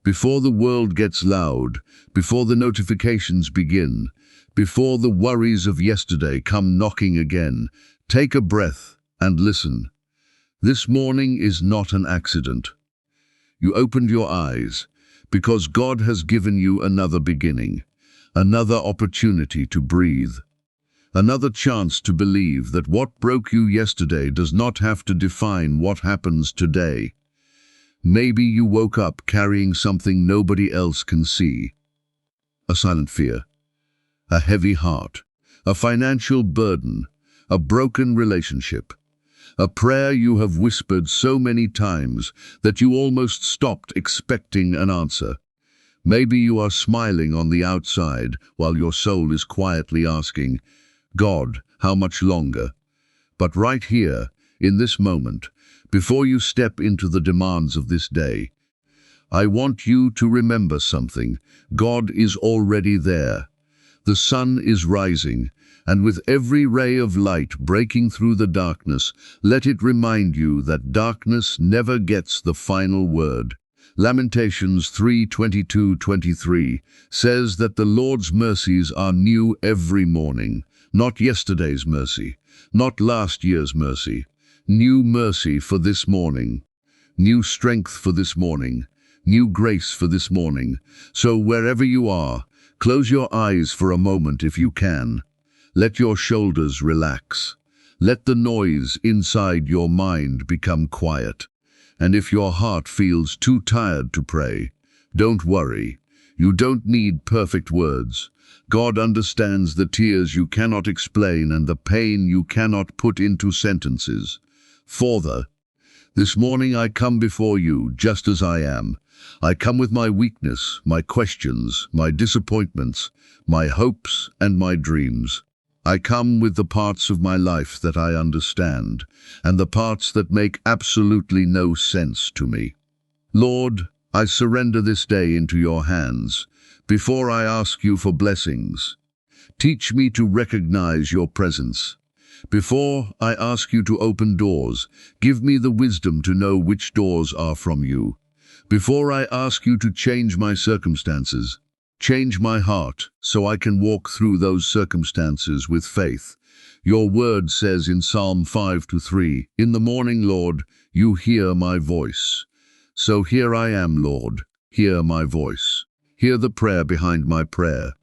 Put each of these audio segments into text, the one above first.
Before the world gets loud, before the notifications begin, before the worries of yesterday come knocking again, take a breath and listen. This morning is not an accident. You opened your eyes because God has given you another beginning, another opportunity to breathe, another chance to believe that what broke you yesterday does not have to define what happens today. Maybe you woke up carrying something nobody else can see. A silent fear, a heavy heart, a financial burden, a broken relationship, a prayer you have whispered so many times that you almost stopped expecting an answer. Maybe you are smiling on the outside while your soul is quietly asking, God, how much longer? But right here, in this moment, before you step into the demands of this day, I want you to remember something. God is already there. The sun is rising, and with every ray of light breaking through the darkness, let it remind you that darkness never gets the final word. Lamentations 3:22-23 says that the Lord's mercies are new every morning, not yesterday's mercy, not last year's mercy. New mercy for this morning, new strength for this morning, new grace for this morning. So wherever you are, close your eyes for a moment if you can. Let your shoulders relax. Let the noise inside your mind become quiet. And if your heart feels too tired to pray, don't worry. You don't need perfect words. God understands the tears you cannot explain and the pain you cannot put into sentences. Father, this morning I come before you just as I am. I come with my weakness, my questions, my disappointments, my hopes and my dreams. I come with the parts of my life that I understand, and the parts that make absolutely no sense to me. Lord, I surrender this day into your hands. Before I ask you for blessings, teach me to recognize your presence. Before I ask you to open doors, give me the wisdom to know which doors are from you. Before I ask you to change my circumstances, change my heart so I can walk through those circumstances with faith. Your word says in Psalm 5:3, "In the morning, Lord, you hear my voice." So here I am, Lord, hear my voice. Hear the prayer behind my prayer.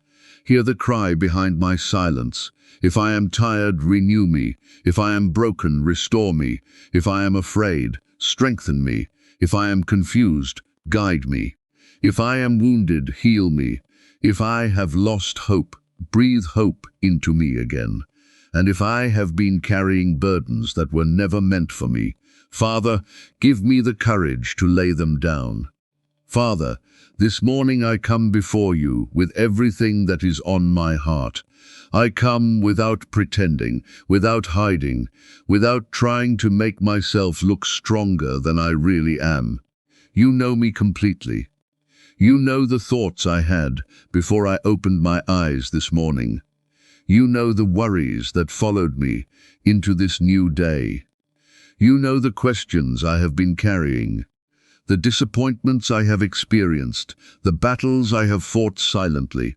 Hear the cry behind my silence. If I am tired, renew me. If I am broken, restore me. If I am afraid, strengthen me. If I am confused, guide me. If I am wounded, heal me. If I have lost hope, breathe hope into me again. And if I have been carrying burdens that were never meant for me, Father, give me the courage to lay them down. Father, this morning I come before you with everything that is on my heart. I come without pretending, without hiding, without trying to make myself look stronger than I really am. You know me completely. You know the thoughts I had before I opened my eyes this morning. You know the worries that followed me into this new day. You know the questions I have been carrying, the disappointments I have experienced, the battles I have fought silently,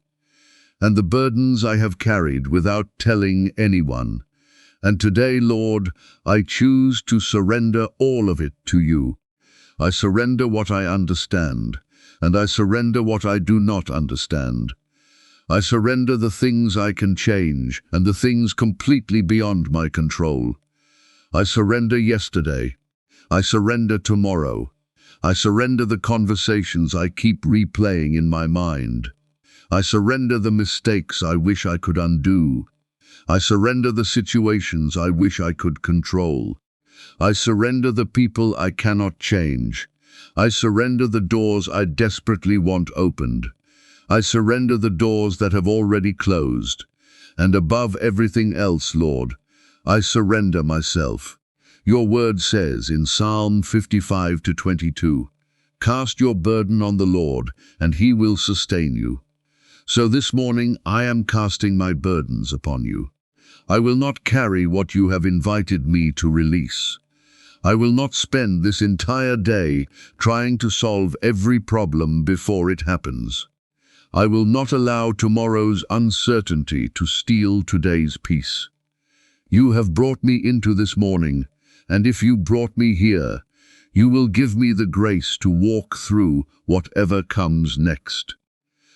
and the burdens I have carried without telling anyone. And today, Lord, I choose to surrender all of it to you. I surrender what I understand, and I surrender what I do not understand. I surrender the things I can change and the things completely beyond my control. I surrender yesterday. I surrender tomorrow. I surrender the conversations I keep replaying in my mind. I surrender the mistakes I wish I could undo. I surrender the situations I wish I could control. I surrender the people I cannot change. I surrender the doors I desperately want opened. I surrender the doors that have already closed. And above everything else, Lord, I surrender myself. Your word says in Psalm 55:22, "Cast your burden on the Lord, and he will sustain you." So this morning I am casting my burdens upon you. I will not carry what you have invited me to release. I will not spend this entire day trying to solve every problem before it happens. I will not allow tomorrow's uncertainty to steal today's peace. You have brought me into this morning, and if you brought me here, you will give me the grace to walk through whatever comes next.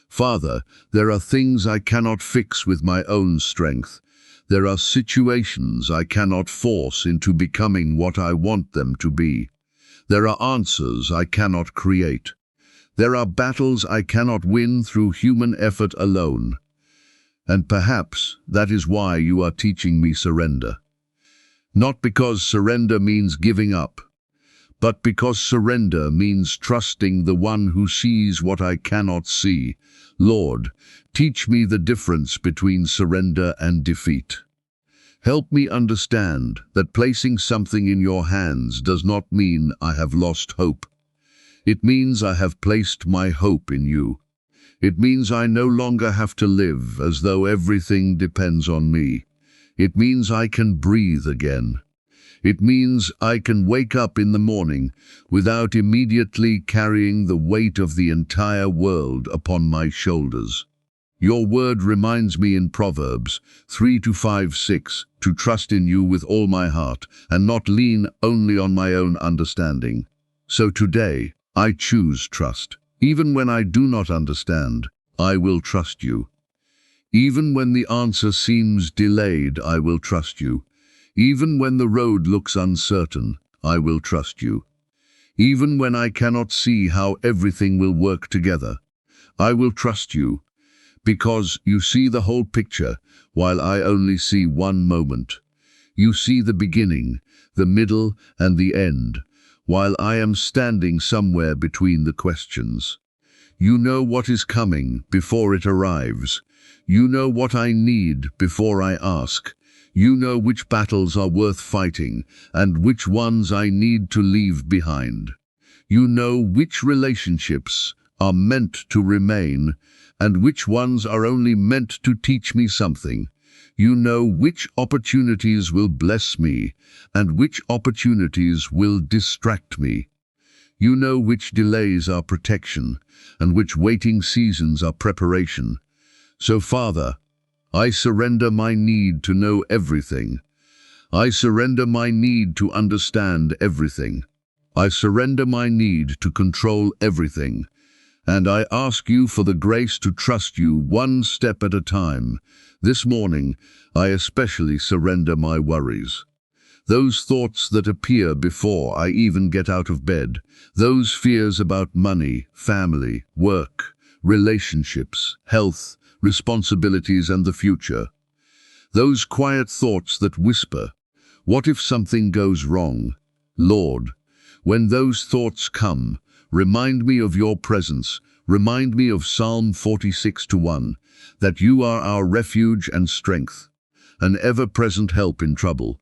Father, there are things I cannot fix with my own strength. There are situations I cannot force into becoming what I want them to be. There are answers I cannot create. There are battles I cannot win through human effort alone. And perhaps that is why you are teaching me surrender. Not because surrender means giving up, but because surrender means trusting the one who sees what I cannot see. Lord, teach me the difference between surrender and defeat. Help me understand that placing something in your hands does not mean I have lost hope. It means I have placed my hope in you. It means I no longer have to live as though everything depends on me. It means I can breathe again. It means I can wake up in the morning without immediately carrying the weight of the entire world upon my shoulders. Your word reminds me in Proverbs 3-5-6 to trust in you with all my heart and not lean only on my own understanding. So today, I choose trust. Even when I do not understand, I will trust you. Even when the answer seems delayed, I will trust you. Even when the road looks uncertain, I will trust you. Even when I cannot see how everything will work together, I will trust you, because you see the whole picture while I only see one moment. You see the beginning, the middle, and the end, while I am standing somewhere between the questions. You know what is coming before it arrives. You know what I need before I ask. You know which battles are worth fighting and which ones I need to leave behind. You know which relationships are meant to remain and which ones are only meant to teach me something. You know which opportunities will bless me and which opportunities will distract me. You know which delays are protection and which waiting seasons are preparation. So, Father, I surrender my need to know everything. I surrender my need to understand everything. I surrender my need to control everything. And I ask you for the grace to trust you one step at a time. This morning, I especially surrender my worries. Those thoughts that appear before I even get out of bed. Those fears about money, family, work, relationships, health, responsibilities and the future. Those quiet thoughts that whisper, what if something goes wrong? Lord, when those thoughts come, remind me of your presence, remind me of Psalm 46:1, that you are our refuge and strength, an ever-present help in trouble.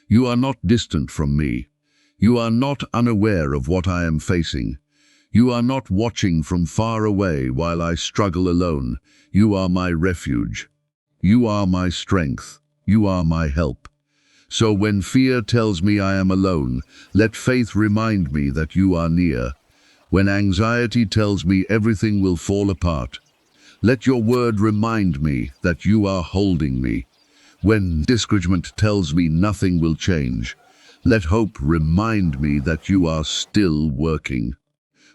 You are not distant from me. You are not unaware of what I am facing. You are not watching from far away while I struggle alone. You are my refuge. You are my strength. You are my help. So when fear tells me I am alone, let faith remind me that you are near. When anxiety tells me everything will fall apart, let your word remind me that you are holding me. When discouragement tells me nothing will change, let hope remind me that you are still working.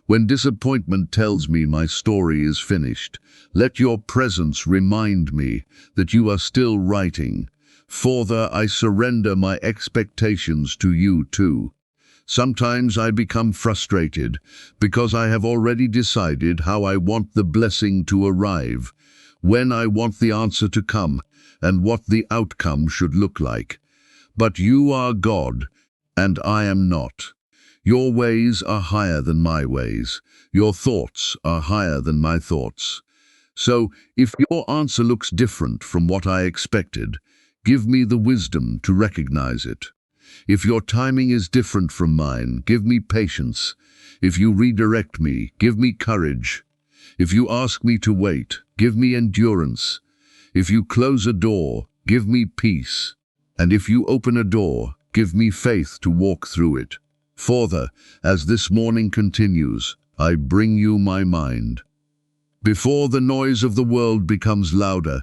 When disappointment tells me my story is finished, let your presence remind me that you are still writing. Father, I surrender my expectations to you too. Sometimes I become frustrated because I have already decided how I want the blessing to arrive, when I want the answer to come, and what the outcome should look like. But you are God, and I am not. Your ways are higher than my ways. Your thoughts are higher than my thoughts. So, if your answer looks different from what I expected, give me the wisdom to recognize it. If your timing is different from mine, give me patience. If you redirect me, give me courage. If you ask me to wait, give me endurance. If you close a door, give me peace. And if you open a door, Give me faith to walk through it. Father, as this morning continues, I bring you my mind. Before the noise of the world becomes louder,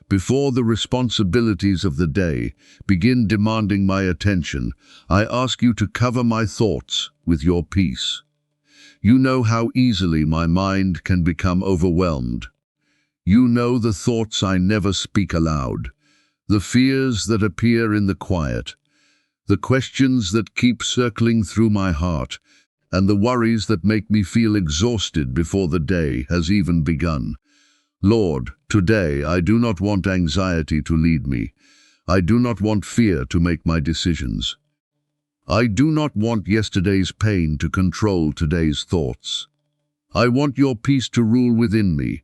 before the responsibilities of the day begin demanding my attention, I ask you to cover my thoughts with your peace. You know how easily my mind can become overwhelmed. You know the thoughts I never speak aloud, the fears that appear in the quiet, the questions that keep circling through my heart, and the worries that make me feel exhausted before the day has even begun. Lord, today I do not want anxiety to lead me. I do not want fear to make my decisions. I do not want yesterday's pain to control today's thoughts. I want your peace to rule within me.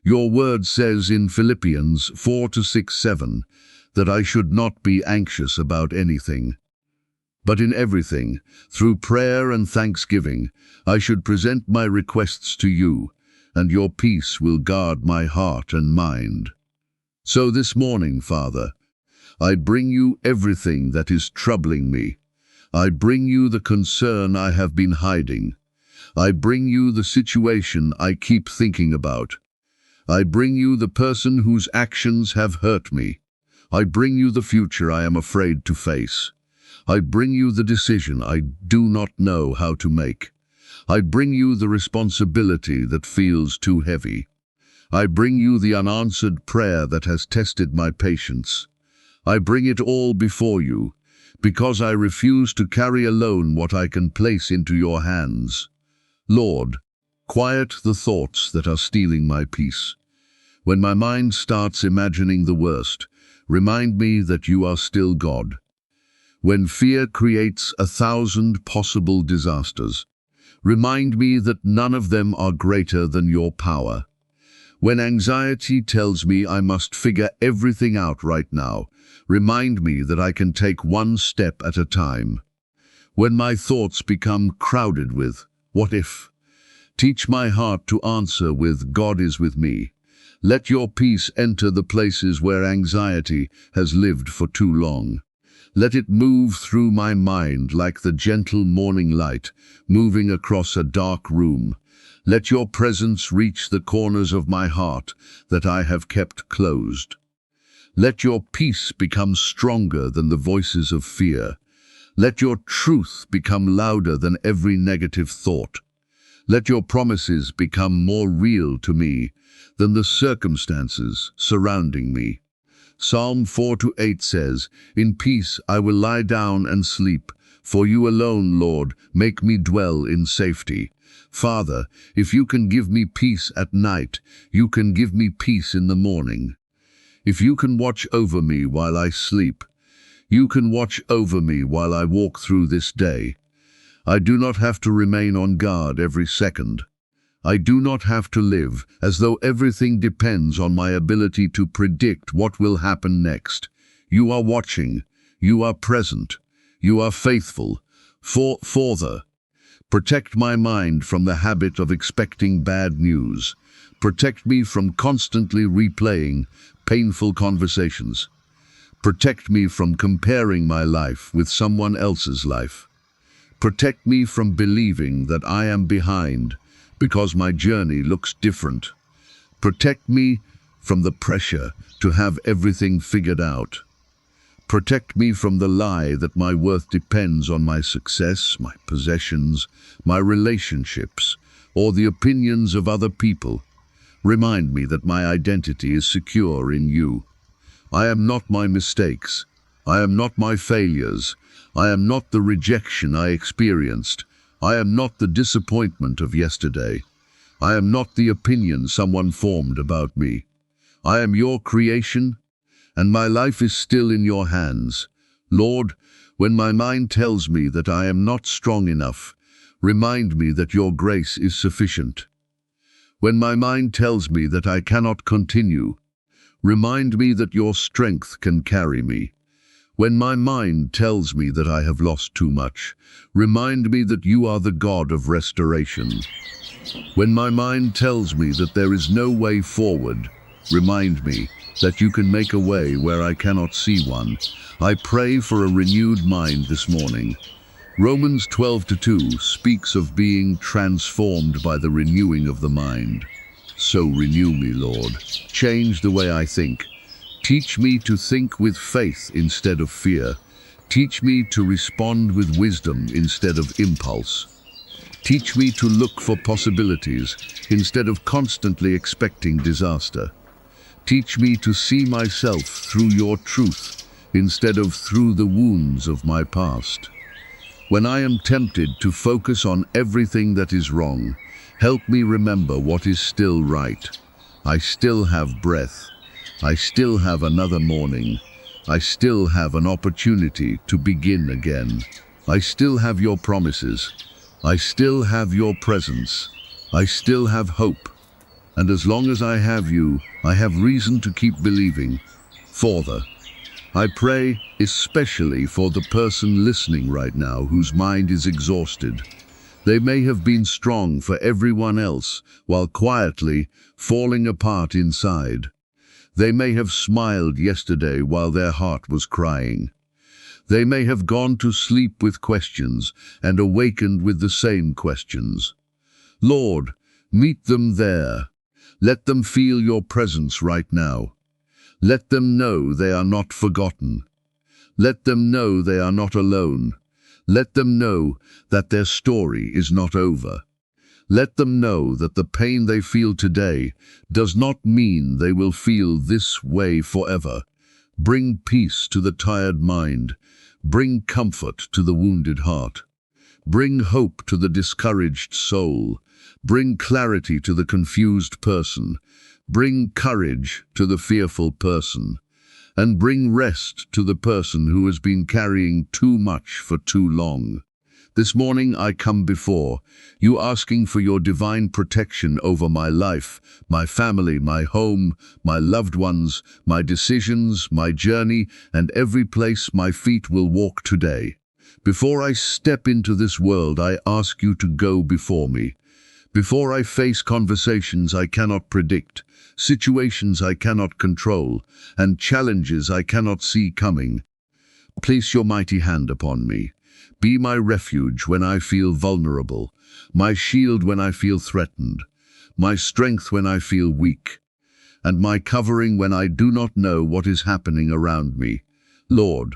Your word says in Philippians 4:6-7 that I should not be anxious about anything, but in everything, through prayer and thanksgiving, I should present my requests to you, and your peace will guard my heart and mind. So this morning, Father, I bring you everything that is troubling me. I bring you the concern I have been hiding. I bring you the situation I keep thinking about. I bring you the person whose actions have hurt me. I bring you the future I am afraid to face. I bring you the decision I do not know how to make. I bring you the responsibility that feels too heavy. I bring you the unanswered prayer that has tested my patience. I bring it all before you, because I refuse to carry alone what I can place into your hands. Lord, quiet the thoughts that are stealing my peace. When my mind starts imagining the worst, remind me that you are still God. When fear creates 1,000 possible disasters, remind me that none of them are greater than your power. When anxiety tells me I must figure everything out right now, remind me that I can take one step at a time. When my thoughts become crowded with, what if? Teach my heart to answer with, God is with me. Let your peace enter the places where anxiety has lived for too long. Let it move through my mind like the gentle morning light, moving across a dark room. Let your presence reach the corners of my heart that I have kept closed. Let your peace become stronger than the voices of fear. Let your truth become louder than every negative thought. Let your promises become more real to me than the circumstances surrounding me. Psalm 4:8 says, In peace I will lie down and sleep, for you alone, Lord, make me dwell in safety. Father, if you can give me peace at night, you can give me peace in the morning. If you can watch over me while I sleep, you can watch over me while I walk through this day. I do not have to remain on guard every second. I do not have to live as though everything depends on my ability to predict what will happen next. You are watching. You are present. You are faithful. Father, protect my mind from the habit of expecting bad news. Protect me from constantly replaying painful conversations. Protect me from comparing my life with someone else's life. Protect me from believing that I am behind because my journey looks different. Protect me from the pressure to have everything figured out. Protect me from the lie that my worth depends on my success, my possessions, my relationships, or the opinions of other people. Remind me that my identity is secure in you. I am not my mistakes. I am not my failures. I am not the rejection I experienced. I am not the disappointment of yesterday. I am not the opinion someone formed about me. I am your creation, and my life is still in your hands. Lord, when my mind tells me that I am not strong enough, remind me that your grace is sufficient. When my mind tells me that I cannot continue, remind me that your strength can carry me. When my mind tells me that I have lost too much, remind me that you are the God of restoration. When my mind tells me that there is no way forward, remind me that you can make a way where I cannot see one. I pray for a renewed mind this morning. Romans 12:2 speaks of being transformed by the renewing of the mind. So renew me, Lord. Change the way I think. Teach me to think with faith instead of fear. Teach me to respond with wisdom instead of impulse. Teach me to look for possibilities instead of constantly expecting disaster. Teach me to see myself through your truth instead of through the wounds of my past. When I am tempted to focus on everything that is wrong, help me remember what is still right. I still have breath. I still have another morning. I still have an opportunity to begin again. I still have your promises. I still have your presence. I still have hope. And as long as I have you, I have reason to keep believing. Father, I pray especially for the person listening right now whose mind is exhausted. They may have been strong for everyone else while quietly falling apart inside. They may have smiled yesterday while their heart was crying. They may have gone to sleep with questions and awakened with the same questions. Lord, meet them there. Let them feel your presence right now. Let them know they are not forgotten. Let them know they are not alone. Let them know that their story is not over. Let them know that the pain they feel today does not mean they will feel this way forever. Bring peace to the tired mind. Bring comfort to the wounded heart. Bring hope to the discouraged soul. Bring clarity to the confused person. Bring courage to the fearful person. And bring rest to the person who has been carrying too much for too long. This morning I come before you asking for your divine protection over my life, my family, my home, my loved ones, my decisions, my journey, and every place my feet will walk today. Before I step into this world, I ask you to go before me. Before I face conversations I cannot predict, situations I cannot control, and challenges I cannot see coming, place your mighty hand upon me. Be my refuge when I feel vulnerable, my shield when I feel threatened, my strength when I feel weak, and my covering when I do not know what is happening around me. Lord,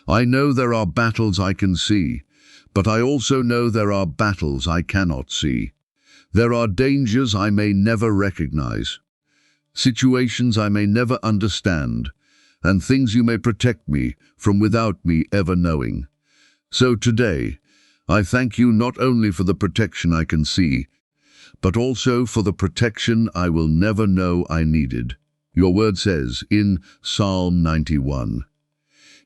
I know there are battles I can see, but I also know there are battles I cannot see. There are dangers I may never recognize, situations I may never understand, and things you may protect me from without me ever knowing. So today, I thank you not only for the protection I can see, but also for the protection I will never know I needed. Your word says in Psalm 91,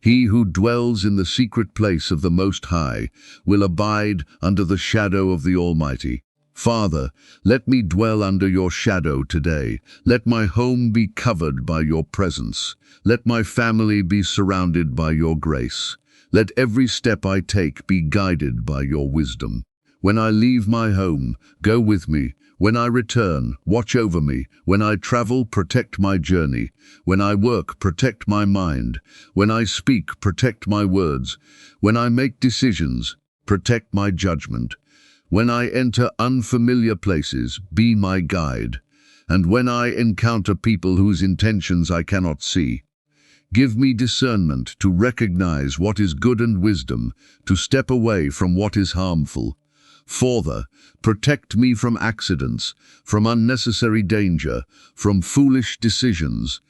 "He who dwells in the secret place of the Most High will abide under the shadow of the Almighty." Father, let me dwell under your shadow today. Let my home be covered by your presence. Let my family be surrounded by your grace. Let every step I take be guided by your wisdom. When I leave my home, go with me. When I return, watch over me. When I travel, protect my journey. When I work, protect my mind. When I speak, protect my words. When I make decisions, protect my judgment. When I enter unfamiliar places, be my guide. And when I encounter people whose intentions I cannot see, give me discernment to recognize what is good and wisdom, to step away from what is harmful. Father, protect me from accidents, from unnecessary danger, from foolish decisions,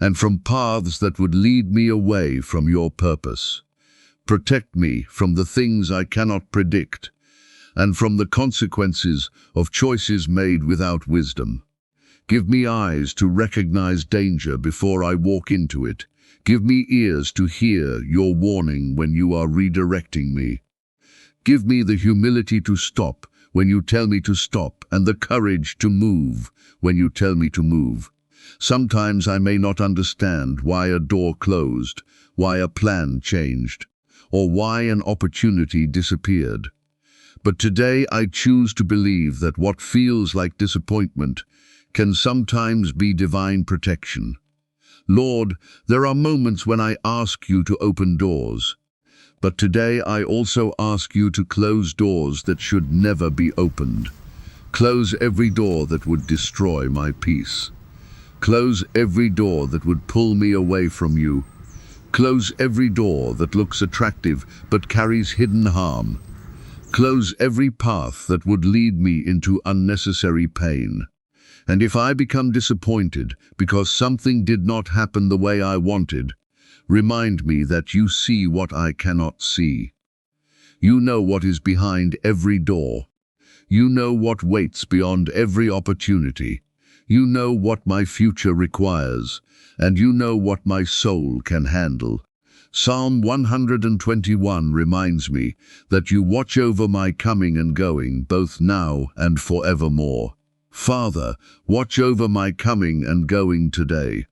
and from paths that would lead me away from your purpose. Protect me from the things I cannot predict, and from the consequences of choices made without wisdom. Give me eyes to recognize danger before I walk into it. Give me ears to hear your warning when you are redirecting me. Give me the humility to stop when you tell me to stop, and the courage to move when you tell me to move. Sometimes I may not understand why a door closed, why a plan changed, or why an opportunity disappeared. But today I choose to believe that what feels like disappointment can sometimes be divine protection. Lord, there are moments when I ask you to open doors. But today I also ask you to close doors that should never be opened. Close every door that would destroy my peace. Close every door that would pull me away from you. Close every door that looks attractive but carries hidden harm. Close every path that would lead me into unnecessary pain. And if I become disappointed because something did not happen the way I wanted, remind me that you see what I cannot see. You know what is behind every door. You know what waits beyond every opportunity. You know what my future requires, and you know what my soul can handle. Psalm 121 reminds me that you watch over my coming and going, both now and forevermore. Father, watch over my coming and going today.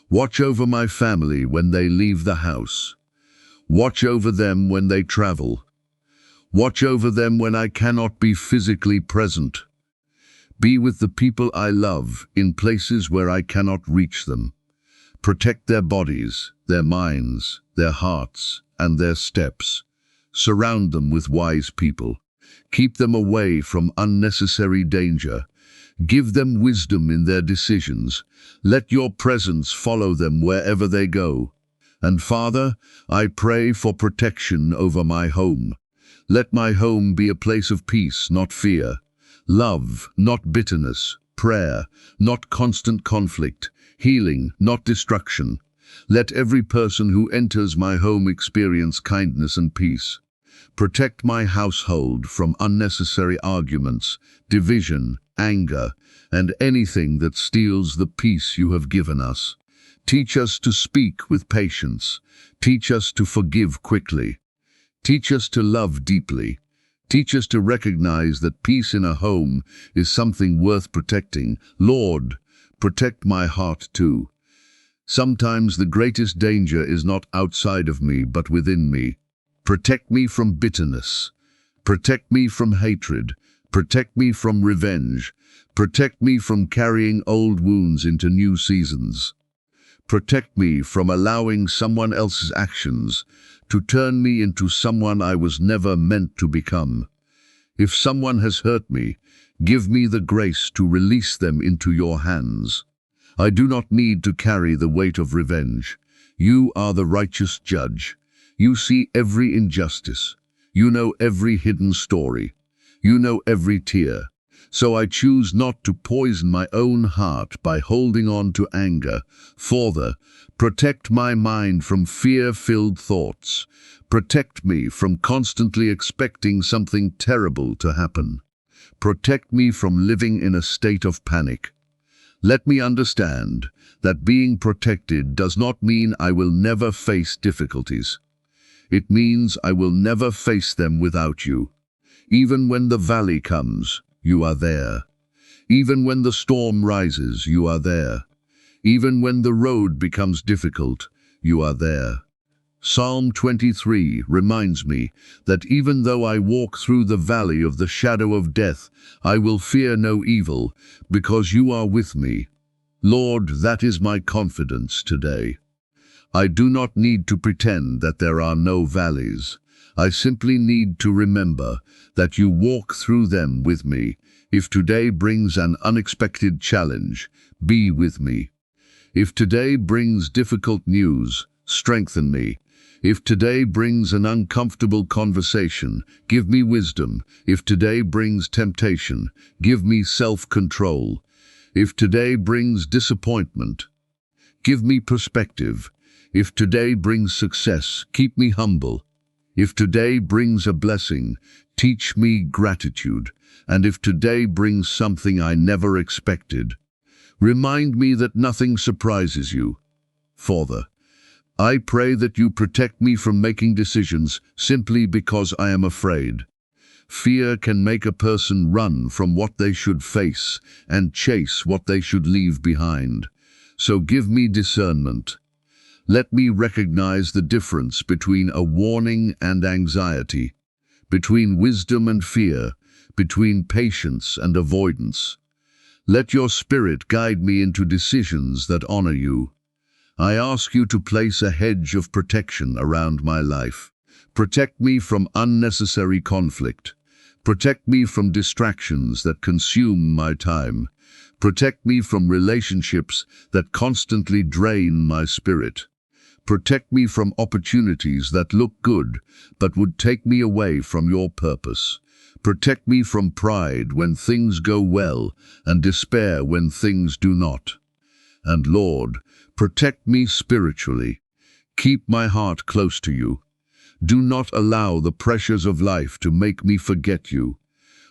Watch over my family when they leave the house. Watch over them when they travel. Watch over them when I cannot be physically present. Be with the people I love in places where I cannot reach them. Protect their bodies, their minds, their hearts, and their steps. Surround them with wise people. Keep them away from unnecessary danger. Give them wisdom in their decisions. Let your presence follow them wherever they go. And Father, I pray for protection over my home. Let my home be a place of peace, not fear. Love, not bitterness. Prayer, not constant conflict. Healing, not destruction. Let every person who enters my home experience kindness and peace. Protect my household from unnecessary arguments, division, anger, and anything that steals the peace you have given us. Teach us to speak with patience. Teach us to forgive quickly. Teach us to love deeply. Teach us to recognize that peace in a home is something worth protecting. Lord, protect my heart too. Sometimes the greatest danger is not outside of me, but within me. Protect me from bitterness. Protect me from hatred. Protect me from revenge. Protect me from carrying old wounds into new seasons. Protect me from allowing someone else's actions to turn me into someone I was never meant to become. If someone has hurt me, give me the grace to release them into your hands. I do not need to carry the weight of revenge. You are the righteous judge. You see every injustice. You know every hidden story. You know every tear. So I choose not to poison my own heart by holding on to anger. Father, protect my mind from fear-filled thoughts. Protect me from constantly expecting something terrible to happen. Protect me from living in a state of panic. Let me understand that being protected does not mean I will never face difficulties. It means I will never face them without you. Even when the valley comes, you are there. Even when the storm rises, you are there. Even when the road becomes difficult, you are there. Psalm 23 reminds me that even though I walk through the valley of the shadow of death, I will fear no evil, because you are with me. Lord, that is my confidence today. I do not need to pretend that there are no valleys. I simply need to remember that you walk through them with me. If today brings an unexpected challenge, be with me. If today brings difficult news, strengthen me. If today brings an uncomfortable conversation, give me wisdom. If today brings temptation, give me self-control. If today brings disappointment, give me perspective. If today brings success, keep me humble. If today brings a blessing, teach me gratitude. And if today brings something I never expected, remind me that nothing surprises you. Father, I pray that you protect me from making decisions simply because I am afraid. Fear can make a person run from what they should face and chase what they should leave behind. So give me discernment. Let me recognize the difference between a warning and anxiety, between wisdom and fear, between patience and avoidance. Let your Spirit guide me into decisions that honor you. I ask you to place a hedge of protection around my life. Protect me from unnecessary conflict. Protect me from distractions that consume my time. Protect me from relationships that constantly drain my spirit. Protect me from opportunities that look good but would take me away from your purpose. Protect me from pride when things go well and despair when things do not. And Lord, protect me spiritually. Keep my heart close to you. Do not allow the pressures of life to make me forget you.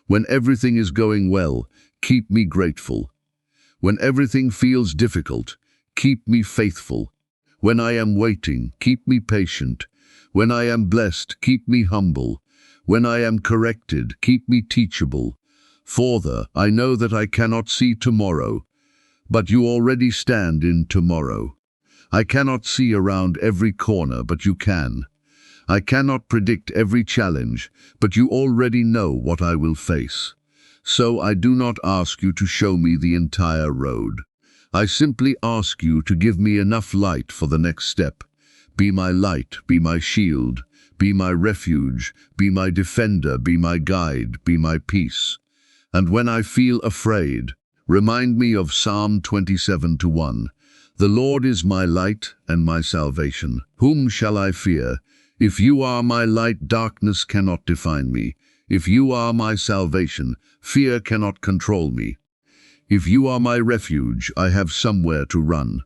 When everything is going well, keep me grateful. When everything feels difficult, keep me faithful. When I am waiting, keep me patient. When I am blessed, keep me humble. When I am corrected, keep me teachable. Father, I know that I cannot see tomorrow, but you already stand in tomorrow. I cannot see around every corner, but you can. I cannot predict every challenge, but you already know what I will face. So I do not ask you to show me the entire road. I simply ask you to give me enough light for the next step. Be my light, be my shield, be my refuge, be my defender, be my guide, be my peace. And when I feel afraid, remind me of Psalm 27:1. The Lord is my light and my salvation. Whom shall I fear? If you are my light, darkness cannot define me. If you are my salvation, fear cannot control me. If you are my refuge, I have somewhere to run.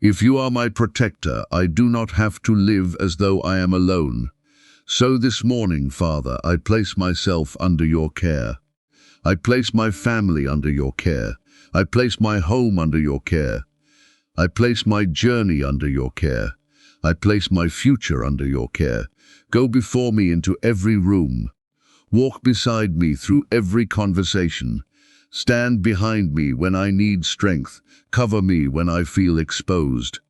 If you are my protector, I do not have to live as though I am alone. So this morning, Father, I place myself under your care. I place my family under your care. I place my home under your care. I place my journey under your care. I place my future under your care. Go before me into every room. Walk beside me through every conversation. Stand behind me when I need strength. Cover me when I feel exposed.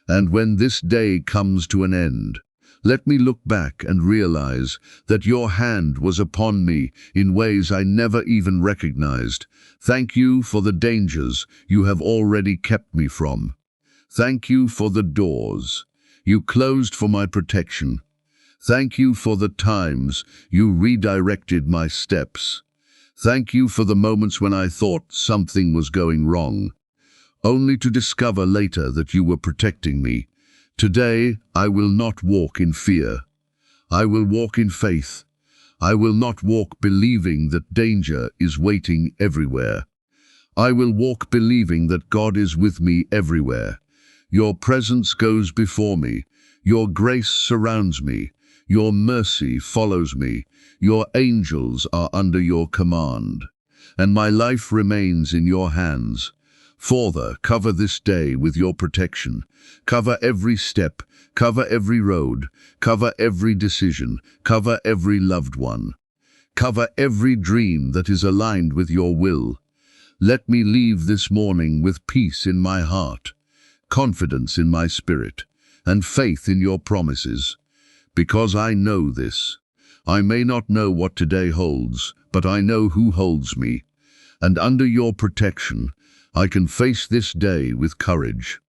And when this day comes to an end, let me look back and realize that your hand was upon me in ways I never even recognized. Thank you for the dangers you have already kept me from. Thank you for the doors you closed for my protection. Thank you for the times you redirected my steps. Thank you for the moments when I thought something was going wrong, only to discover later that you were protecting me. Today, I will not walk in fear. I will walk in faith. I will not walk believing that danger is waiting everywhere. I will walk believing that God is with me everywhere. Your presence goes before me. Your grace surrounds me. Your mercy follows me. Your angels are under your command. And my life remains in your hands. Father, cover this day with your protection. Cover every step. Cover every road. Cover every decision. Cover every loved one. Cover every dream that is aligned with your will. Let me leave this morning with peace in my heart, confidence in my spirit, and faith in your promises. Because I know this. I may not know what today holds, but I know who holds me. And under your protection, I can face this day with courage.